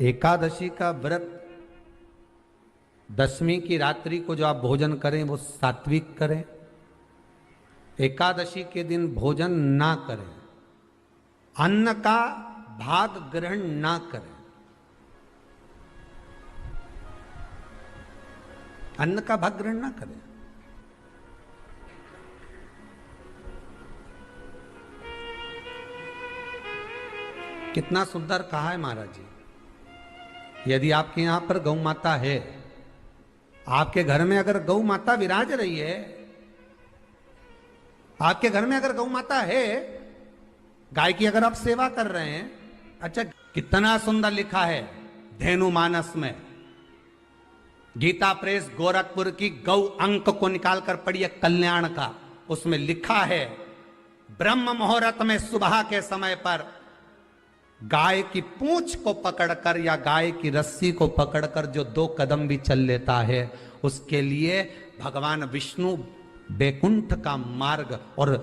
एकादशी का व्रत, दशमी की रात्रि को जो आप भोजन करें वो सात्विक करें। एकादशी के दिन भोजन ना करें, अन्न का भाग ग्रहण ना करें। अन्न का भाग ग्रहण ना करें। कितना सुंदर कहा है महाराज जी। यदि आपके यहां पर गौ माता है, आपके घर में अगर गौ माता विराज रही है, आपके घर में अगर गौ माता है, गाय की अगर आप सेवा कर रहे हैं, अच्छा कितना सुंदर लिखा है धेनु मानस में, गीता प्रेस गोरखपुर की गौ अंक को निकालकर पढ़िए कल्याण का, उसमें लिखा है ब्रह्म मुहूर्त में सुबह के समय पर गाय की पूंछ को पकड़कर या गाय की रस्सी को पकड़कर जो 2 कदम भी चल लेता है, उसके लिए भगवान विष्णु बैकुंठ का मार्ग और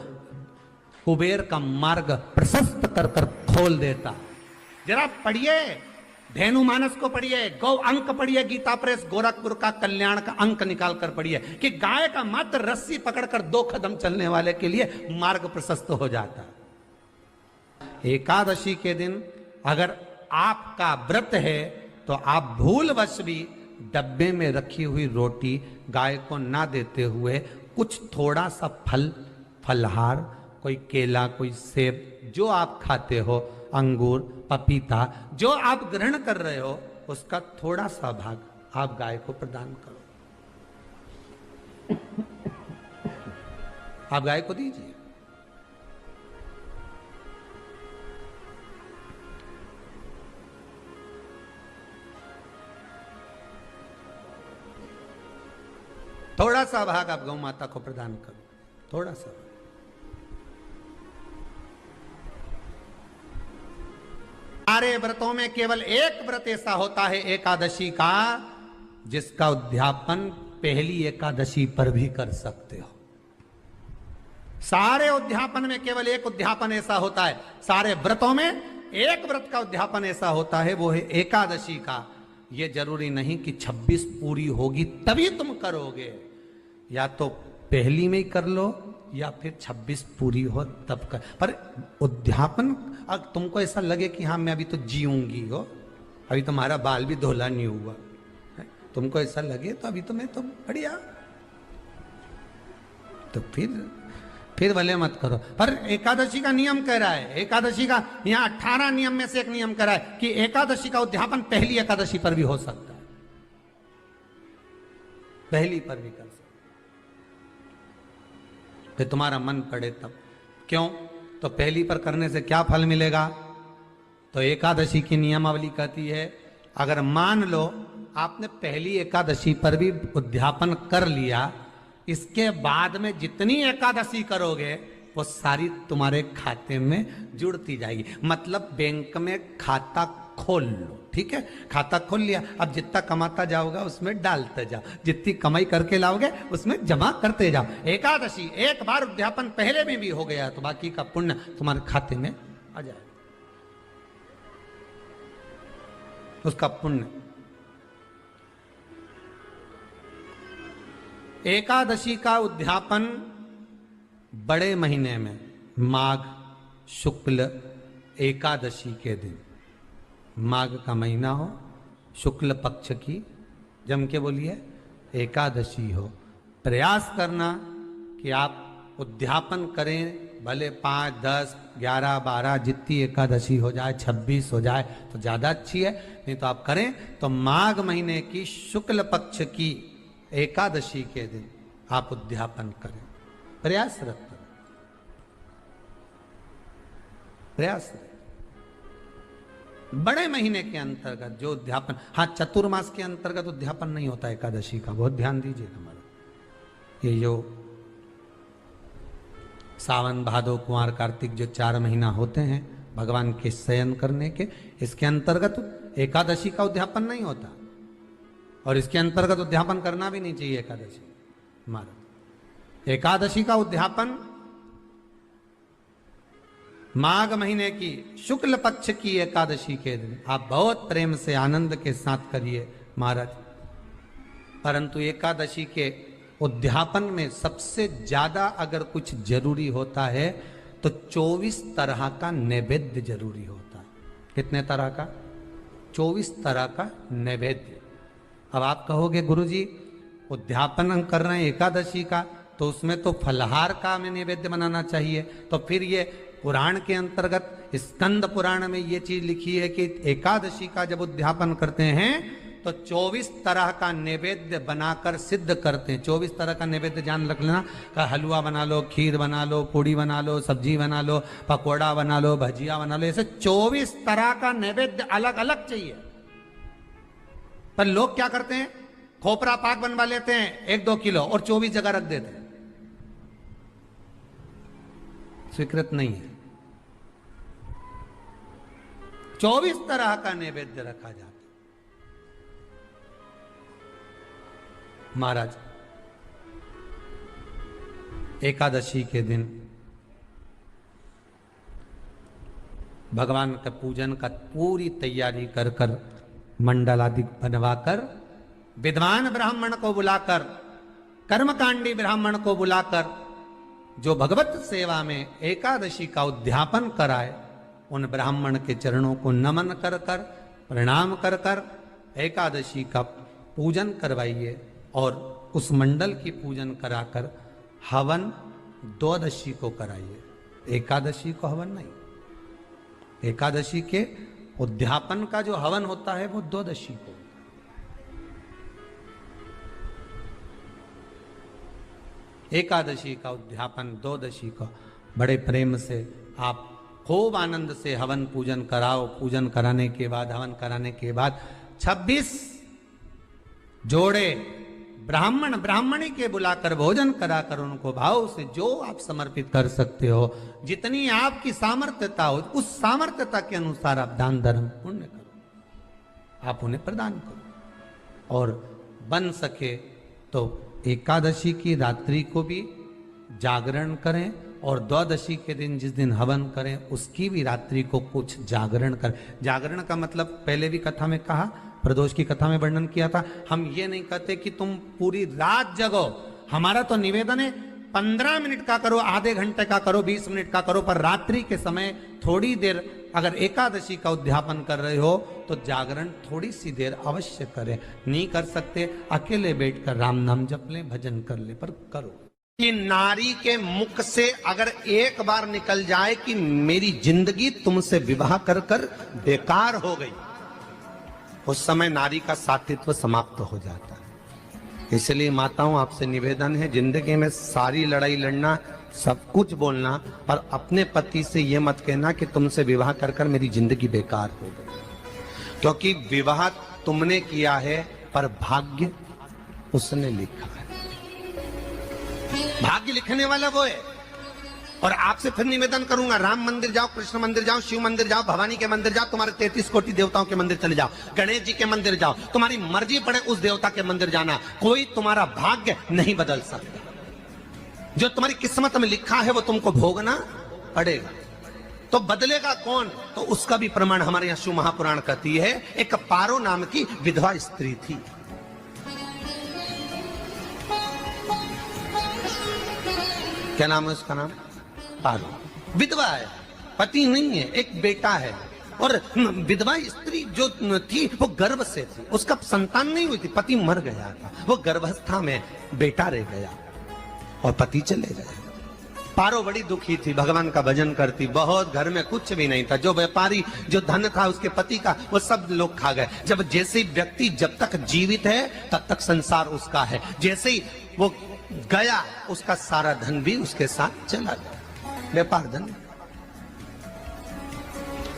कुबेर का मार्ग प्रशस्त कर कर खोल देता। जरा पढ़िए धेनु मानस को, पढ़िए गौ अंक, पढ़िए गीता प्रेस गोरखपुर का कल्याण का अंक निकाल कर पढ़िए कि गाय का मात्र रस्सी पकड़कर 2 कदम चलने वाले के लिए मार्ग प्रशस्त हो जाता। एकादशी के दिन अगर आपका व्रत है तो आप भूलवश भी डब्बे में रखी हुई रोटी गाय को ना देते हुए कुछ थोड़ा सा फल, फलहार, कोई केला, कोई सेब, जो आप खाते हो, अंगूर, पपीता, जो आप ग्रहण कर रहे हो, उसका थोड़ा सा भाग आप गाय को प्रदान करो। आप गाय को दीजिए। थोड़ा सा भाग आप गौ माता को प्रदान करो, थोड़ा सा। सारे व्रतों में केवल एक व्रत ऐसा होता है एकादशी का, जिसका उद्यापन पहली एकादशी पर भी कर सकते हो। सारे उद्यापन में केवल एक उद्यापन ऐसा होता है, सारे व्रतों में एक व्रत का उद्यापन ऐसा होता है, वो है एकादशी का। ये जरूरी नहीं कि 26 पूरी होगी तभी तुम करोगे, या तो पहली में ही कर लो या फिर 26 पूरी हो तब कर। पर उद्यापन, अगर तुमको ऐसा लगे कि हाँ मैं अभी तो जीऊंगी हो, अभी तुम्हारा बाल भी धोला नहीं हुआ, तुमको ऐसा लगे तो अभी तो मैं तो बढ़िया, तो फिर भले मत करो। पर एकादशी का नियम कह रहा है, एकादशी का यहाँ 18 नियम में से एक नियम कह रहा है कि एकादशी का उद्यापन पहली एकादशी पर भी हो सकता है, पहली पर भी कर सकता है, फिर तुम्हारा मन पड़े तब। क्यों? तो पहली पर करने से क्या फल मिलेगा? तो एकादशी की नियमावली कहती है, अगर मान लो आपने पहली एकादशी पर भी उद्यापन कर लिया, इसके बाद में जितनी एकादशी करोगे वो सारी तुम्हारे खाते में जुड़ती जाएगी। मतलब बैंक में खाता खोल लो, ठीक है, खाता खोल लिया, अब जितना कमाता जाओगा उसमें डालते जाओ, जितनी कमाई करके लाओगे उसमें जमा करते जाओ। एकादशी एक बार उद्यापन पहले में भी हो गया तो बाकी का पुण्य तुम्हारे खाते में आ जाए, उसका पुण्य। एकादशी का उद्यापन बड़े महीने में माघ शुक्ल एकादशी के दिन, माघ का महीना हो, शुक्ल पक्ष की, जम के बोलिए, एकादशी हो, प्रयास करना कि आप उद्यापन करें, भले 5, 10, 11, 12 जितनी एकादशी हो जाए, 26 हो जाए तो ज़्यादा अच्छी है, नहीं तो आप करें तो माघ महीने की शुक्ल पक्ष की एकादशी के दिन आप उद्यापन करें, प्रयासरत करें, प्रयासरत। बड़े महीने के अंतर्गत जो उद्यापन, हाँ चतुर्मास के अंतर्गत उद्यापन नहीं होता एकादशी का, बहुत ध्यान दीजिए हमारा। ये जो सावन भादो कुंवर कार्तिक जो 4 महीना होते हैं भगवान के शयन करने के, इसके अंतर्गत एकादशी का उद्यापन नहीं होता, और इसके अंतर्गत उद्यापन करना भी नहीं चाहिए एकादशी हमारा। एकादशी का उद्यापन माघ महीने की शुक्ल पक्ष की एकादशी के दिन आप बहुत प्रेम से आनंद के साथ करिए महाराज। परंतु एकादशी के उद्यापन में सबसे ज्यादा अगर कुछ जरूरी होता है तो 24 तरह का नैवेद्य जरूरी होता है। कितने तरह का? 24 तरह का नैवेद्य। अब आप कहोगे गुरुजी उद्यापन हम कर रहे हैं एकादशी का, तो उसमें तो फलहार का हमें नैवेद्य बनाना चाहिए। तो फिर ये पुराण के अंतर्गत स्कंद पुराण में ये चीज लिखी है कि एकादशी का जब उद्यापन करते हैं तो 24 तरह का नैवेद्य बनाकर सिद्ध करते हैं। 24 तरह का नैवेद्य जान रख लेना का हलवा बना लो, खीर बना लो, पूड़ी बना लो, सब्जी बना लो, पकौड़ा बना लो, भजिया बना लो, ऐसे 24 तरह का नैवेद्य अलग अलग चाहिए। पर लोग क्या करते हैं, खोपरा पाक बनवा लेते हैं 1-2 किलो और 24 जगह रख देते हैं। स्वीकृत नहीं है। 24 तरह का नैवेद्य रखा जाता है। महाराज एकादशी के दिन भगवान का पूजन का पूरी तैयारी कर कर मंडल आदि बनवाकर विद्वान ब्राह्मण को बुलाकर, कर्मकांडी ब्राह्मण को बुलाकर जो भगवत सेवा में एकादशी का उद्यापन कराए, उन ब्राह्मण के चरणों को नमन कर कर, प्रणाम कर कर एकादशी का पूजन करवाइए और उस मंडल की पूजन कराकर हवन द्वादशी को कराइए। एकादशी को हवन नहीं। एकादशी के उद्यापन का जो हवन होता है वो द्वादशी को। एकादशी का उद्यापन द्वादशी को बड़े प्रेम से आप खूब आनंद से हवन पूजन कराओ। पूजन कराने के बाद, हवन कराने के बाद 26 जोड़े ब्राह्मण ब्राह्मणी के बुलाकर भोजन कराकर उनको भाव से जो आप समर्पित कर सकते हो, जितनी आपकी सामर्थ्यता हो, उस सामर्थ्यता के अनुसार आप दान धर्म पुण्य करो, आप उन्हें प्रदान करो। और बन सके तो एकादशी की रात्रि को भी जागरण करें और द्वादशी के दिन जिस दिन हवन करें उसकी भी रात्रि को कुछ जागरण करें। जागरण का मतलब पहले भी कथा में कहा, प्रदोष की कथा में वर्णन किया था। हम ये नहीं कहते कि तुम पूरी रात जगो। हमारा तो निवेदन है 15 मिनट का करो, आधे घंटे का करो, 20 मिनट का करो, पर रात्रि के समय थोड़ी देर अगर एकादशी का उद्यापन कर रहे हो तो जागरण थोड़ी सी देर अवश्य करें। नहीं कर सकते अकेले बैठकर राम नाम जप लें, भजन कर ले, पर करो। कि नारी के मुख से अगर एक बार निकल जाए कि मेरी जिंदगी तुमसे विवाह कर कर बेकार हो गई, उस समय नारी का साथित्व समाप्त हो जाता है। इसलिए माताओं आपसे निवेदन है, जिंदगी में सारी लड़ाई लड़ना, सब कुछ बोलना, पर अपने पति से यह मत कहना कि तुमसे विवाह कर कर मेरी जिंदगी बेकार हो गई। क्योंकि विवाह तुमने किया है पर भाग्य उसने लिखा है। भाग्य लिखने वाला वो है। और आपसे फिर निवेदन करूंगा, राम मंदिर जाओ, कृष्ण मंदिर जाओ, शिव मंदिर जाओ, भवानी के मंदिर जाओ, तुम्हारे 33 कोटि देवताओं के मंदिर चले जाओ, गणेश जी के मंदिर जाओ, तुम्हारी मर्जी पड़े उस देवता के मंदिर जाना, कोई तुम्हारा भाग्य नहीं बदल सकता। जो तुम्हारी किस्मत में लिखा है वो तुमको भोगना पड़ेगा। तो बदलेगा कौन? तो उसका भी प्रमाण हमारे यहां शिव महापुराण कहती है। एक पारो नाम की विधवा स्त्री थी। क्या नाम है उसका? नाम पारो। विधवा है, पति नहीं है, एक बेटा है। और विधवा स्त्री जो थी वो गर्भ से थी, उसका संतान नहीं हुई थी, पति मर गया था, वो गर्भावस्था में बेटा रह गया और पति चले गए। पारो बड़ी दुखी थी, भगवान का भजन करती बहुत, घर में कुछ भी नहीं था। जो व्यापारी जो धन था उसके पति का वो सब लोग खा गए। जब जैसे व्यक्ति जब तक जीवित है तब तक संसार उसका है, जैसे ही वो गया उसका सारा धन भी उसके साथ चला गया। व्यापार धन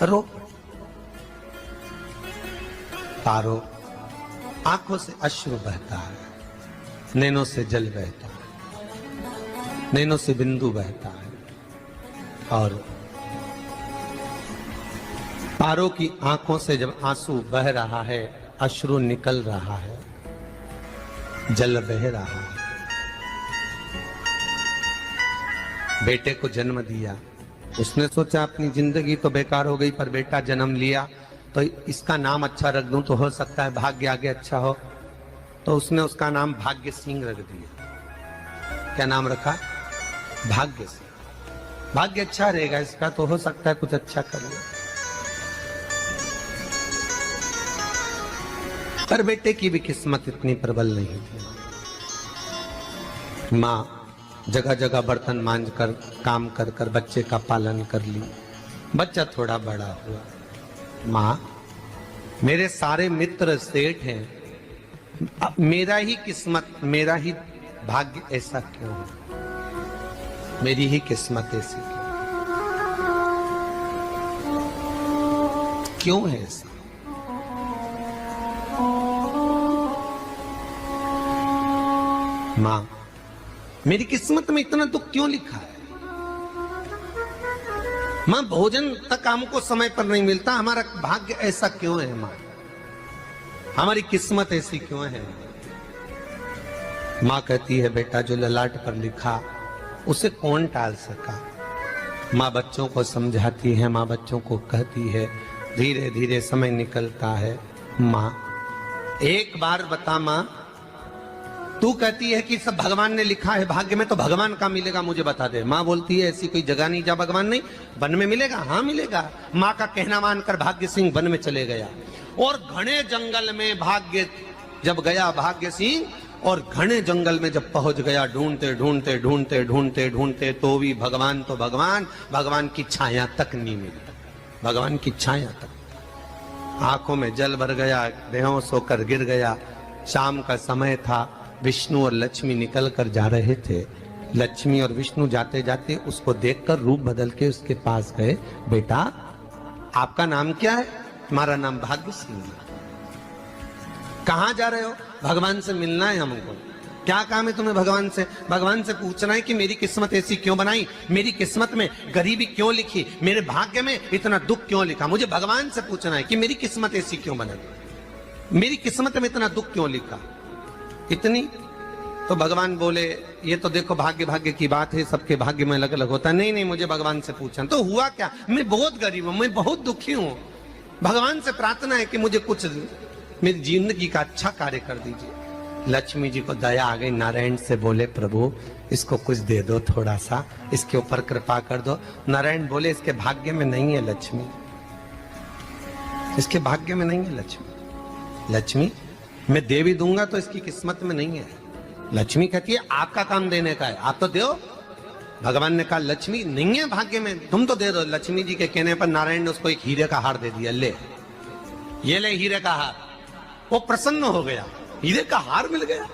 रो। पारो आंखों से अश्रु बहता है, नैनों से जल बहता है, नैनों से बिंदु बहता है। और पारो की आंखों से जब आंसू बह रहा है, अश्रु निकल रहा है, जल बह रहा है। बेटे को जन्म दिया, उसने सोचा अपनी जिंदगी तो बेकार हो गई, पर बेटा जन्म लिया तो इसका नाम अच्छा रख दूं तो हो सकता है भाग्य आगे अच्छा हो। तो उसने उसका नाम भाग्य सिंह रख दिया। क्या नाम रखा? भाग्य सिंह। भाग्य अच्छा रहेगा इसका, तो हो सकता है कुछ अच्छा कर ले। पर बेटे की भी किस्मत इतनी प्रबल नहीं थी। माँ जगह जगह बर्तन मांझ कर काम कर कर बच्चे का पालन कर ली। बच्चा थोड़ा बड़ा हुआ। माँ मेरे सारे मित्र सेठ हैं, अब मेरा ही किस्मत, मेरा ही भाग्य ऐसा क्यों है? मेरी ही किस्मत ऐसी क्यों है ऐसा? माँ मेरी किस्मत में इतना दुख क्यों लिखा है? माँ भोजन तक हमको समय पर नहीं मिलता, हमारा भाग्य ऐसा क्यों है? माँ हमारी किस्मत ऐसी क्यों है? माँ कहती है बेटा जो ललाट पर लिखा उसे कौन टाल सका। माँ बच्चों को समझाती है, माँ बच्चों को कहती है, धीरे धीरे समय निकलता है। माँ एक बार बता माँ, तू कहती है कि सब भगवान ने लिखा है भाग्य में, तो भगवान का मिलेगा मुझे बता दे। माँ बोलती है ऐसी कोई जगह नहीं जहाँ भगवान नहीं। वन में मिलेगा? हाँ मिलेगा। माँ का कहना मानकर भाग्य सिंह वन में चले गया और घने जंगल में भाग्य जब गया भाग्य सिंह, और घने जंगल में जब पहुंच गया, ढूंढते ढूंढते ढूंढते ढूंढते ढूंढते तो भी भगवान तो भगवान, भगवान की छाया तक नहीं मिली। भगवान की छाया तक। आंखों में जल भर गया, बेहोश होकर गिर गया। शाम का समय था, विष्णु और लक्ष्मी निकल कर जा रहे थे। लक्ष्मी और विष्णु जाते जाते उसको देखकर रूप बदल के उसके पास गए। बेटा आपका नाम क्या है? हमारा नाम भाग्य सिंह है। कहाँ जा रहे हो? भगवान से मिलना है हमको। क्या काम है तुम्हें भगवान से? भगवान से पूछना है कि मेरी किस्मत ऐसी क्यों बनाई, मेरी किस्मत में गरीबी क्यों लिखी, मेरे भाग्य में इतना दुख क्यों लिखा। मुझे भगवान से पूछना है कि मेरी किस्मत ऐसी क्यों बनाई, मेरी किस्मत में इतना दुख क्यों लिखा। इतनी तो भगवान बोले ये तो देखो भाग्य भाग्य की बात है, सबके भाग्य में अलग अलग होता है। नहीं नहीं मुझे भगवान से पूछना। तो हुआ क्या? मैं बहुत गरीब हूं, मैं बहुत दुखी हूं। भगवान से प्रार्थना है कि मुझे कुछ मेरी जिंदगी का अच्छा कार्य कर दीजिए। लक्ष्मी जी को दया आ गई, नारायण से बोले प्रभु इसको कुछ दे दो, थोड़ा सा इसके ऊपर कृपा कर दो। नारायण बोले इसके भाग्य में नहीं है लक्ष्मी, इसके भाग्य में नहीं है लक्ष्मी। लक्ष्मी मैं दे भी दूंगा तो इसकी किस्मत में नहीं है। लक्ष्मी कहती है आपका काम देने का है, आप तो दो। भगवान ने कहा लक्ष्मी नहीं है भाग्य में, तुम तो दे दो। लक्ष्मी जी के कहने पर नारायण ने उसको एक हीरे का हार दे दिया। ले ये ले हीरे का हार। वो प्रसन्न हो गया, हीरे का हार मिल गया।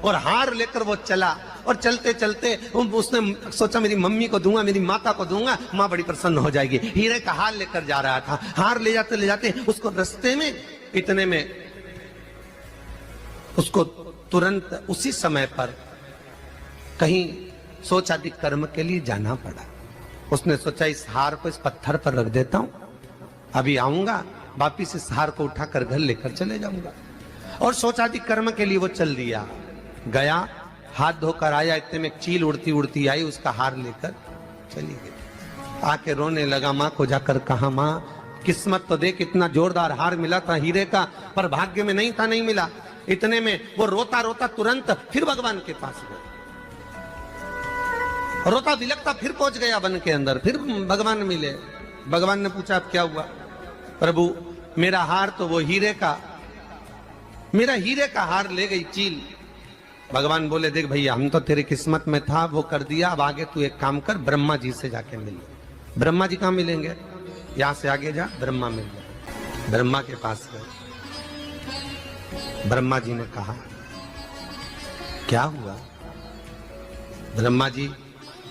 और हार लेकर वो चला, और चलते चलते उसने सोचा मेरी मम्मी को दूंगा, मेरी माता को दूंगा, माँ बड़ी प्रसन्न हो जाएगी। हीरे का हार लेकर जा रहा था। हार ले जाते उसको रास्ते में इतने में उसको तुरंत उसी समय पर कहीं सोचादि कर्म के लिए जाना पड़ा। उसने सोचा इस हार को इस पत्थर पर रख देता हूं, अभी आऊंगा वापिस इस हार को उठाकर घर लेकर चले जाऊंगा। और सोचादि कर्म के लिए वो चल दिया। गया, हाथ धोकर आया, इतने में चील उड़ती उड़ती आई, उसका हार लेकर चली गई। आके रोने लगा। माँ को जाकर कहा माँ किस्मत तो देख, इतना जोरदार हार मिला था हीरे का, पर भाग्य में नहीं था, नहीं मिला। इतने में वो रोता रोता तुरंत फिर भगवान के पास गया। रोता बिलखता फिर पहुंच गया वन के अंदर, फिर भगवान मिले। भगवान ने पूछा अब क्या हुआ? प्रभु मेरा हार तो वो हीरे का, मेरा हीरे का हार ले गई चील। भगवान बोले देख भैया हम तो तेरी किस्मत में था, वो कर दिया, अब आगे तू एक काम कर, ब्रह्मा जी से जाके मिल। ब्रह्मा जी कहाँ मिलेंगे? यहां से आगे जा, ब्रह्मा मिल गए। ब्रह्मा के पास गए। ब्रह्मा जी ने कहा क्या हुआ? ब्रह्मा जी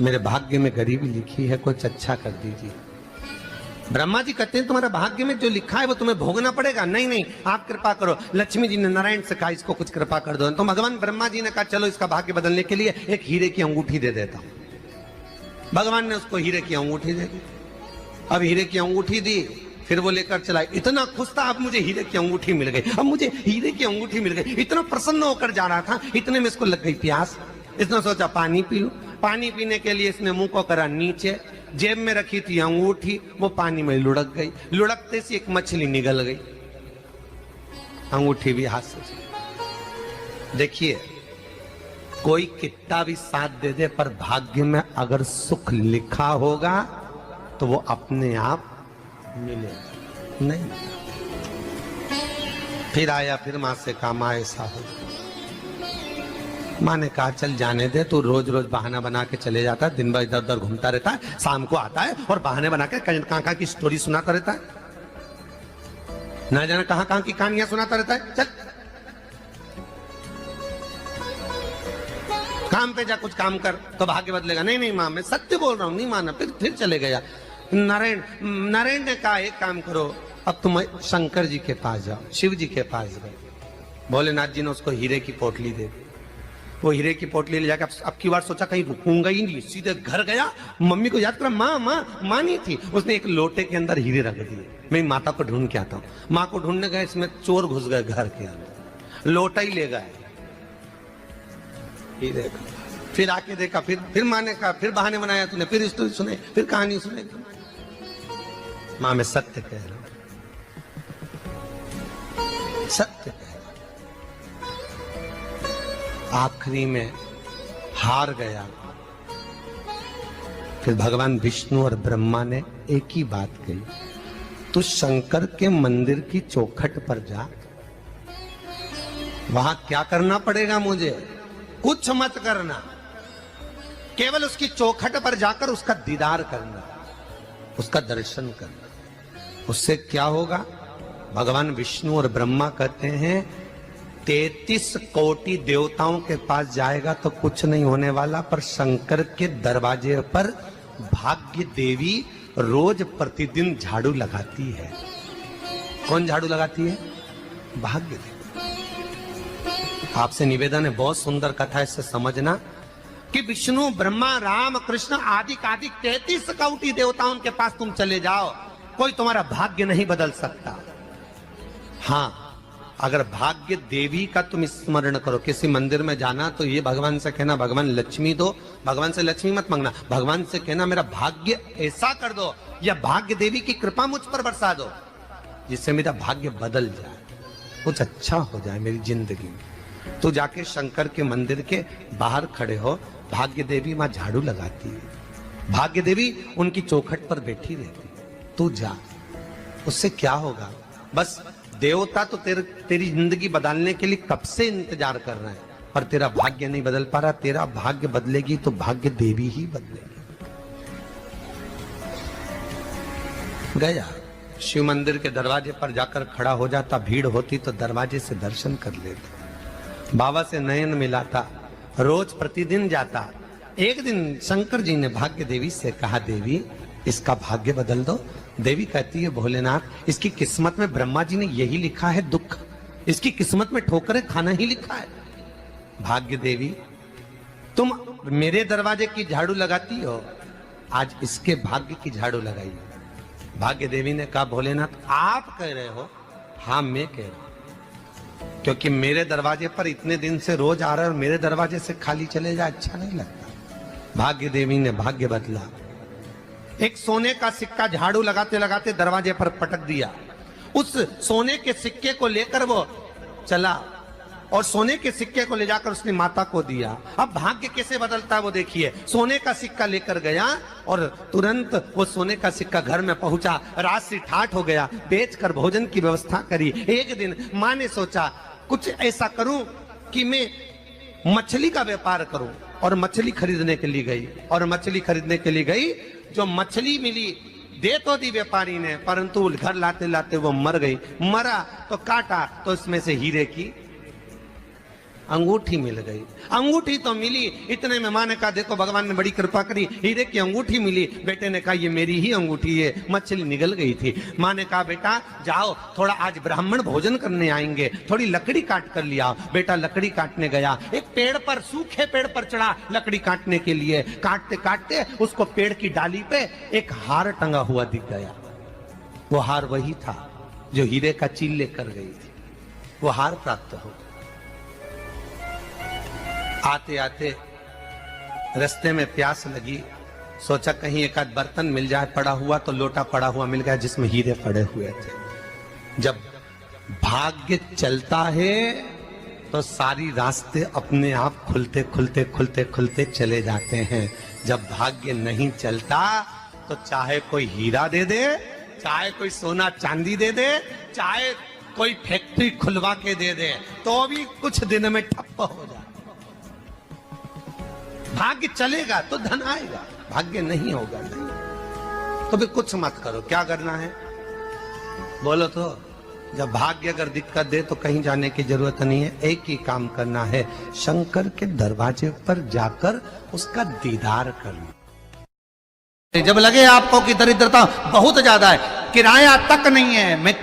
मेरे भाग्य में गरीबी लिखी है, कुछ अच्छा कर दीजिए। ब्रह्मा जी कहते हैं तुम्हारा भाग्य में जो लिखा है वो तुम्हें भोगना पड़ेगा। नहीं नहीं आप कृपा करो। लक्ष्मी जी ने नारायण से कहा इसको कुछ कृपा कर दो। तो भगवान ब्रह्मा जी ने कहा चलो इसका भाग्य बदलने के लिए एक हीरे की अंगूठी दे देता हूं। भगवान ने उसको हीरे की अंगूठी दे दी। अब हीरे की अंगूठी दी, फिर वो लेकर चला। इतना खुश था अब मुझे हीरे की अंगूठी मिल गई, अब मुझे हीरे की अंगूठी मिल गई। इतना प्रसन्न होकर जा रहा था, इतने में इसको लग गई प्यास। इसने सोचा पानी पी लूं। पानी पीने के लिए इसने मुंह को करा नीचे, जेब में रखी थी अंगूठी, वो पानी में लुढ़क गई। लुढ़कते से एक मछली निगल गई, अंगूठी भी हाथ से। देखिए, कोई कितना भी साथ दे दे, पर भाग्य में अगर सुख लिखा होगा तो वो अपने आप मिलेगा नहीं। फिर आया, फिर मां से कहा मां ऐसा हो। मां ने कहा चल जाने दे, तू रोज रोज बहाना बना के चले जाता है, दिन भर इधर उधर घूमता रहता है, शाम को आता है और बहाने बना के कहां की स्टोरी सुनाता रहता है, ना जाने कहां की कहानियां सुनाता रहता है। चल काम पे जा, कुछ काम कर तो भाग्य बदलेगा। नहीं नहीं मां, मैं सत्य बोल रहा हूं, नहीं माना। फिर चले गया। नारायण ने कहा एक काम करो, अब तुम शंकर जी के पास जाओ, शिव जी के पास गए। भोलेनाथ जी ने उसको हीरे की पोटली दे दी। वो हीरे की पोटली ले जाकर अब की बार सोचा कहीं रुकूंगा ही नहीं, सीधे घर गया, मम्मी को याद करा, माँ नहीं थी। उसने एक लोटे के अंदर हीरे रख दिए, मैं माता को ढूंढ के आता हूँ। माँ को ढूंढने गए, इसमें चोर घुस गए घर के अंदर, लोटा ही ले गए हीरे। फिर आके देखा, फिर माँ ने कहा, फिर बहाने बनाया तूने, फिर स्टोरी सुने, फिर कहानी सुने। माँ मैं सत्य कह रहा हूं, सत्य कह रहा हूं। आखिरी में हार गया। फिर भगवान विष्णु और ब्रह्मा ने एक ही बात कही, तू शंकर के मंदिर की चौखट पर जा, वहां क्या करना पड़ेगा मुझे, कुछ मत करना, केवल उसकी चौखट पर जाकर उसका दीदार करना, उसका दर्शन करना। उससे क्या होगा? भगवान विष्णु और ब्रह्मा कहते हैं 33 कोटि देवताओं के पास जाएगा तो कुछ नहीं होने वाला, पर शंकर के दरवाजे पर भाग्य देवी रोज प्रतिदिन झाड़ू लगाती है। कौन झाड़ू लगाती है? भाग्य देवी। आपसे निवेदन है, बहुत सुंदर कथा, इससे समझना कि विष्णु ब्रह्मा राम कृष्ण आदि 33 कोटि देवताओं के पास तुम चले जाओ, कोई तुम्हारा भाग्य नहीं बदल सकता। हाँ, अगर भाग्य देवी का तुम स्मरण करो, किसी मंदिर में जाना तो ये भगवान से कहना भगवान लक्ष्मी दो, भगवान से लक्ष्मी मत मांगना, भगवान से कहना मेरा भाग्य ऐसा कर दो, या भाग्य देवी की कृपा मुझ पर बरसा दो जिससे मेरा भाग्य बदल जाए, कुछ अच्छा हो जाए मेरी जिंदगी में। तो जाके शंकर के मंदिर के बाहर खड़े हो, भाग्य देवी मां झाड़ू लगाती है, भाग्य देवी उनकी चौखट पर बैठी रहती है, तू जा। उससे क्या होगा? बस देवता तो तेरी जिंदगी बदलने के लिए कब से इंतजार कर रहे हैं, पर तेरा भाग्य नहीं बदल पा रहा। तेरा भाग्य बदलेगी तो भाग्य देवी ही बदलेगी। गया, शिव मंदिर के दरवाजे पर जाकर खड़ा हो जाता, भीड़ होती तो दरवाजे से दर्शन कर लेता, बाबा से नयन मिलाता, रोज प्रतिदिन जाता। एक दिन शंकर जी ने भाग्य देवी से कहा, देवी इसका भाग्य बदल दो। देवी कहती है, भोलेनाथ इसकी किस्मत में ब्रह्मा जी ने यही लिखा है दुख, इसकी किस्मत में ठोकरें खाना ही लिखा है। भाग्य देवी तुम मेरे दरवाजे की झाड़ू लगाती हो, आज इसके भाग्य की झाड़ू लगाई। भाग्य देवी ने कहा, भोलेनाथ आप कह रहे हो? हाँ मैं कह रहा हूं, क्योंकि मेरे दरवाजे पर इतने दिन से रोज आ रहा है और मेरे दरवाजे से खाली चले जाए अच्छा नहीं लगता। भाग्य देवी ने भाग्य बदला, एक सोने का सिक्का झाड़ू लगाते लगाते दरवाजे पर पटक दिया। उस सोने के सिक्के को लेकर वो चला और सोने के सिक्के को ले जाकर उसने माता को दिया। अब भाग्य कैसे बदलता है वो देखिए। सोने का सिक्का लेकर गया और तुरंत वो सोने का सिक्का घर में पहुंचा, रात से ठाठ हो गया, बेचकर भोजन की व्यवस्था करी। एक दिन मां ने सोचा कुछ ऐसा करूं कि मैं मछली का व्यापार करूं, और मछली खरीदने के लिए गई। और मछली खरीदने के लिए गई, जो मछली मिली दे तो दी व्यापारी ने, परंतु घर लाते लाते वो मर गई। मरा तो काटा तो इसमें से हीरे की अंगूठी मिल गई। अंगूठी तो मिली, इतने में मां ने कहा देखो भगवान ने बड़ी कृपा करी, हीरे की अंगूठी मिली। बेटे ने कहा ये मेरी ही अंगूठी है, मछली निगल गई थी। मां ने कहा बेटा जाओ, थोड़ा आज ब्राह्मण भोजन करने आएंगे, थोड़ी लकड़ी काट कर लिया। बेटा लकड़ी काटने गया, एक पेड़ पर, सूखे पेड़ पर चढ़ा लकड़ी काटने के लिए। काटते काटते उसको पेड़ की डाली पे एक हार टंगा हुआ दिख गया। वो हार वही था जो हीरे का चील लेकर गई थी। वो हार प्राप्त हो गया। आते आते रास्ते में प्यास लगी, सोचा कहीं एक आध बर्तन मिल जाए पड़ा हुआ, तो लोटा पड़ा हुआ मिल गया जिसमें हीरे पड़े हुए थे। जब भाग्य चलता है तो सारी रास्ते अपने आप खुलते खुलते खुलते खुलते चले जाते हैं। जब भाग्य नहीं चलता तो चाहे कोई हीरा दे दे, चाहे कोई सोना चांदी दे दे, चाहे कोई फैक्ट्री खुलवा के दे दे, तो भी कुछ दिन में ठप्प हो जाए। भाग्य चलेगा तो धन आएगा, भाग्य नहीं होगा नहीं। तो भी कुछ मत करो, क्या करना है बोलो तो। जब भाग्य अगर दिक्कत दे तो कहीं जाने की जरूरत नहीं है, एक ही काम करना है, शंकर के दरवाजे पर जाकर उसका दीदार करना। जब लगे आपको कि दरिद्रता बहुत ज्यादा है, किराया तक नहीं है, मैं